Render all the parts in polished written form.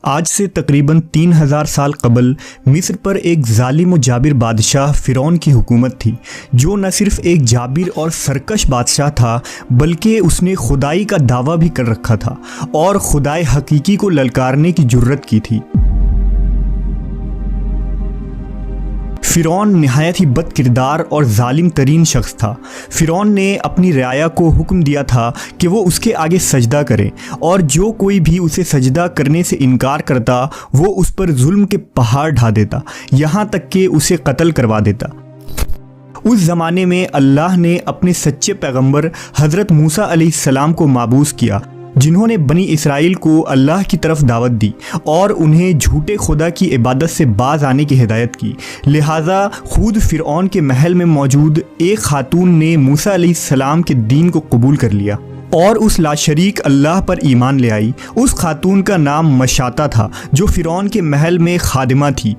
आज से तकरीबन 3000 साल कबल मिस्र पर एक जालिम व जाबिर बादशाह फ़िरौन की हुकूमत थी, जो न सिर्फ एक जाबिर और सरकश बादशाह था बल्कि उसने खुदाई का दावा भी कर रखा था और खुदाए हकीकी को ललकारने की जुर्रत की थी। फ़िरौन नहायत ही बद किरदार और जालिम तरीन शख्स था। फ़िरौन ने अपनी रियाया को हुक्म दिया था कि वो उसके आगे सजदा करें और जो कोई भी उसे सजदा करने से इनकार करता वो उस पर जुल्म के पहाड़ ढा देता, यहाँ तक कि उसे कत्ल करवा देता। उस ज़माने में अल्लाह ने अपने सच्चे पैगंबर हज़रत मूसा अलैहिस्सलाम को माबूस किया, जिन्होंने बनी इसराइल को अल्लाह की तरफ दावत दी और उन्हें झूठे खुदा की इबादत से बाज आने की हिदायत की। लिहाजा खुद फ़िरौन के महल में मौजूद एक खातून ने मूसा अलैहिस्सलाम के दीन को कबूल कर लिया और उस लाशरीक अल्लाह पर ईमान ले आई। उस खातून का नाम मशाता था, जो फ़िरौन के महल में खादिमा थी।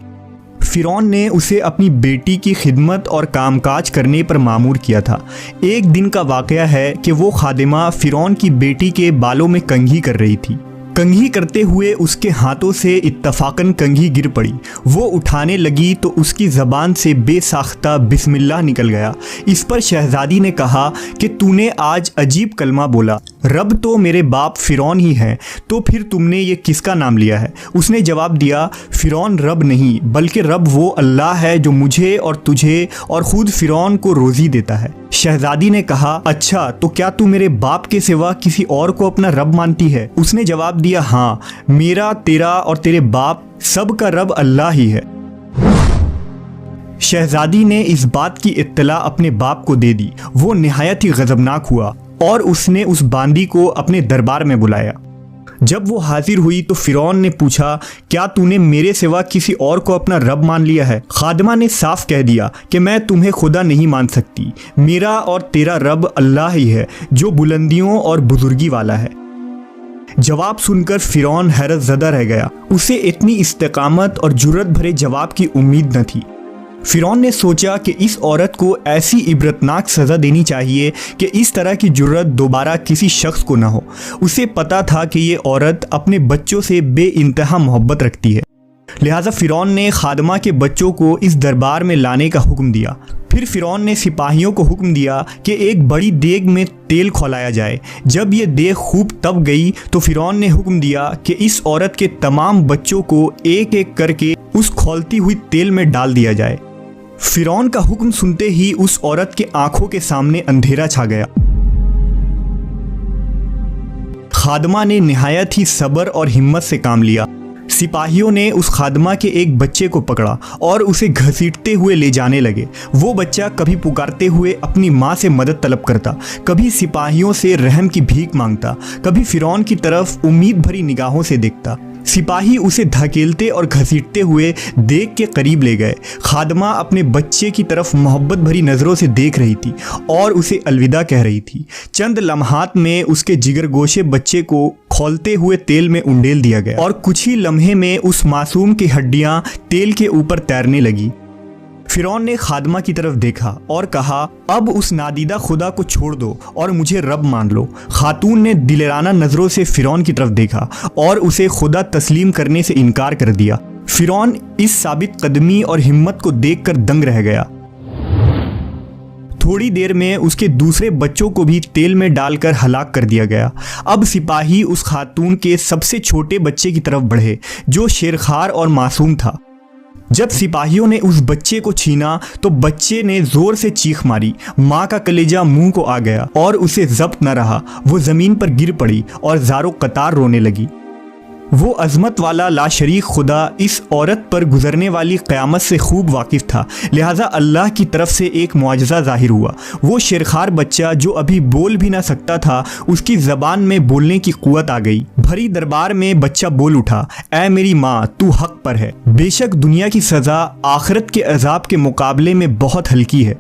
फ़िरौन ने उसे अपनी बेटी की खिदमत और कामकाज करने पर मामूर किया था। एक दिन का वाक़या है कि वो खादिमा फ़िरौन की बेटी के बालों में कंघी कर रही थी। कंघी करते हुए उसके हाथों से इत्तफ़ाक़न कंघी गिर पड़ी। वो उठाने लगी तो उसकी ज़बान से बेसाख्ता बिस्मिल्लाह निकल गया। इस पर शहज़ादी ने कहा कि तूने आज अजीब कलमा बोला, रब तो मेरे बाप फ़िरौन ही हैं, तो फिर तुमने ये किसका नाम लिया है? उसने जवाब दिया, फ़िरौन रब नहीं बल्कि रब वो अल्लाह है जो मुझे और तुझे और ख़ुद फ़िरौन को रोज़ी देता है। शहज़ादी ने कहा, अच्छा तो क्या तू मेरे बाप के सिवा किसी और को अपना रब मानती है? उसने जवाब दिया, हाँ, मेरा, तेरा और तेरे बाप सब का रब अल्लाह ही है। शहज़ादी ने इस बात की इत्तला अपने बाप को दे दी। वो निहायत ही गज़बनाक हुआ और उसने उस बांदी को अपने दरबार में बुलाया। जब वो हाजिर हुई तो फ़िरौन ने पूछा, क्या तूने मेरे सिवा किसी और को अपना रब मान लिया है? खादिमा ने साफ कह दिया कि मैं तुम्हें खुदा नहीं मान सकती, मेरा और तेरा रब अल्लाह ही है जो बुलंदियों और बुजुर्गी वाला है। जवाब सुनकर फ़िरौन हैरत ज़दा रह गया। उसे इतनी इस्तेकामत और जुर्रत भरे जवाब की उम्मीद न थी। फ़िरौन ने सोचा कि इस औरत को ऐसी इबरतनाक सज़ा देनी चाहिए कि इस तरह की जुर्रत दोबारा किसी शख्स को न हो। उसे पता था कि ये औरत अपने बच्चों से बेइंतहा मोहब्बत रखती है। लिहाजा फ़िरौन ने खादिमा के बच्चों को इस दरबार में लाने का हुक्म दिया। फिर फ़िरौन ने सिपाहियों को हुक्म दिया कि एक बड़ी देग में तेल खौलाया जाए। जब ये देग खूब तप गई तो फ़िरौन ने हुक्म दिया कि इस औरत के तमाम बच्चों को एक एक करके उस खौलती हुई तेल में डाल दिया जाए। फ़िरौन का हुक्म सुनते ही उस औरत के आंखों के सामने अंधेरा छा गया। खादिमा ने निहायत ही सब्र और हिम्मत से काम लिया। सिपाहियों ने उस खादिमा के एक बच्चे को पकड़ा और उसे घसीटते हुए ले जाने लगे। वो बच्चा कभी पुकारते हुए अपनी माँ से मदद तलब करता, कभी सिपाहियों से रहम की भीख मांगता, कभी फ़िरौन की तरफ उम्मीद भरी निगाहों से देखता। सिपाही उसे धकेलते और घसीटते हुए देग के करीब ले गए। खादिमा अपने बच्चे की तरफ मोहब्बत भरी नज़रों से देख रही थी और उसे अलविदा कह रही थी। चंद लम्हात में उसके जिगरगोशे बच्चे को खौलते हुए तेल में उंडेल दिया गया और कुछ ही लम्हे में उस मासूम की हड्डियां तेल के ऊपर तैरने लगी। फ़िरौन ने खादिमा की तरफ देखा और कहा, अब उस नादीदा खुदा को छोड़ दो और मुझे रब मान लो। खातून ने दिलेराना नज़रों से फ़िरौन की तरफ देखा और उसे खुदा तस्लीम करने से इनकार कर दिया। फ़िरौन इस साबित कदमी और हिम्मत को देखकर दंग रह गया। थोड़ी देर में उसके दूसरे बच्चों को भी तेल में डालकर हलाक कर दिया गया। अब सिपाही उस खातून के सबसे छोटे बच्चे की तरफ बढ़े, जो शेरखार और मासूम था। जब सिपाहियों ने उस बच्चे को छीना तो बच्चे ने ज़ोर से चीख मारी। माँ का कलेजा मुंह को आ गया और उसे ज़ब्त न रहा। वो ज़मीन पर गिर पड़ी और ज़ारो कतार रोने लगी। वो अज़मत वाला लाशरीक खुदा इस औरत पर गुजरने वाली क़यामत से खूब वाकिफ़ था। लिहाजा अल्लाह की तरफ से एक मुआजिज़ा ज़ाहिर हुआ। वो शेरखार बच्चा जो अभी बोल भी ना सकता था, उसकी ज़बान में बोलने की क़ुव्वत आ गई। भरी दरबार में बच्चा बोल उठा, ऐ मेरी माँ, तू हक़ पर है। बेशक दुनिया की सज़ा आखिरत के अज़ाब के मुकाबले में बहुत हल्की है।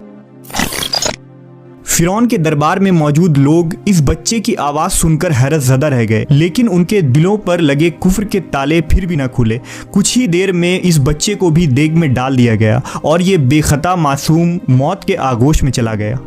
फ़िरौन के दरबार में मौजूद लोग इस बच्चे की आवाज़ सुनकर हैरत ज़दा रह गए, लेकिन उनके दिलों पर लगे कुफ्र के ताले फिर भी न खुले। कुछ ही देर में इस बच्चे को भी देग में डाल दिया गया और ये बेखता मासूम मौत के आगोश में चला गया।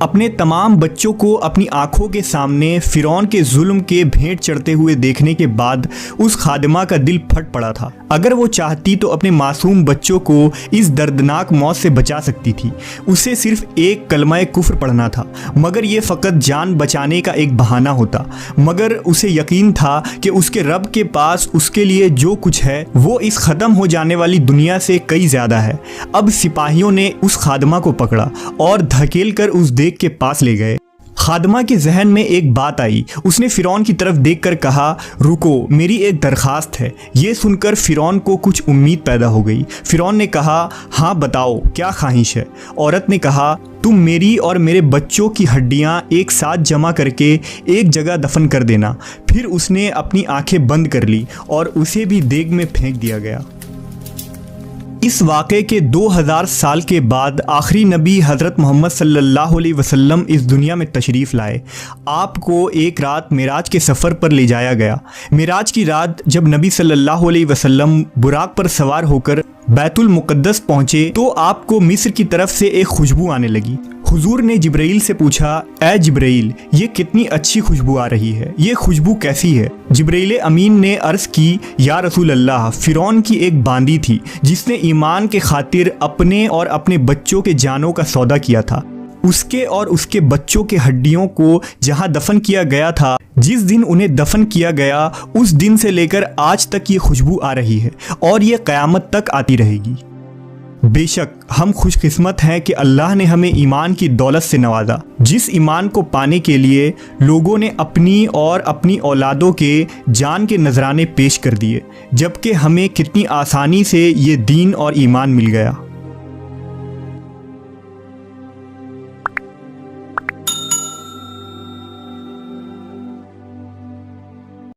अपने तमाम बच्चों को अपनी आंखों के सामने फ़िरौन के जुल्म के भेंट चढ़ते हुए देखने के बाद उस खादिमा का दिल फट पड़ा था। अगर वो चाहती तो अपने मासूम बच्चों को इस दर्दनाक मौत से बचा सकती थी। उसे सिर्फ एक कलमा कुफ्र पढ़ना था, मगर ये फ़कत जान बचाने का एक बहाना होता। मगर उसे यकीन था कि उसके रब के पास उसके लिए जो कुछ है वो इस ख़त्म हो जाने वाली दुनिया से कई ज़्यादा है। अब सिपाहियों ने उस खादिमा को पकड़ा और धकेल कर उस देग के पास ले गए। खादिमा के जहन में एक बात आई। उसने फ़िरौन की तरफ देखकर कहा, रुको, मेरी एक दरख्वास्त है। ये सुनकर फ़िरौन को कुछ उम्मीद पैदा हो गई। फ़िरौन ने कहा, हाँ बताओ, क्या ख्वाहिश है? औरत ने कहा, तुम मेरी और मेरे बच्चों की हड्डियां एक साथ जमा करके एक जगह दफन कर देना। फिर उसने अपनी आंखें बंद कर ली और उसे भी देग में फेंक दिया गया। इस वाक़े के 2000 साल के बाद आखिरी नबी हज़रत मोहम्मद सल्लल्लाहु अलैहि वसल्लम इस दुनिया में तशरीफ़ लाए। आपको एक रात मेराज के सफ़र पर ले जाया गया। मेराज की रात जब नबी सल्लल्लाहु अलैहि वसल्लम बुराक पर सवार होकर बैतुल मुक़द्दस पहुँचे तो आपको मिस्र की तरफ से एक खुशबू आने लगी। हुजूर ने जिब्राइल से पूछा, ए जिब्राइल, ये कितनी अच्छी खुशबू आ रही है, ये खुशबू कैसी है? जिब्राइल अमीन ने अर्ज़ की, या रसूल अल्लाह, फ़िरौन की एक बांदी थी जिसने ईमान के खातिर अपने और अपने बच्चों के जानों का सौदा किया था। उसके और उसके बच्चों के हड्डियों को जहाँ दफन किया गया था, जिस दिन उन्हें दफन किया गया उस दिन से लेकर आज तक ये खुशबू आ रही है और ये क़यामत तक आती रहेगी। बेशक हम खुशकिस्मत हैं कि अल्लाह ने हमें ईमान की दौलत से नवाजा, जिस ईमान को पाने के लिए लोगों ने अपनी और अपनी औलादों के जान के नजराने पेश कर दिए, जबकि हमें कितनी आसानी से ये दीन और ईमान मिल गया।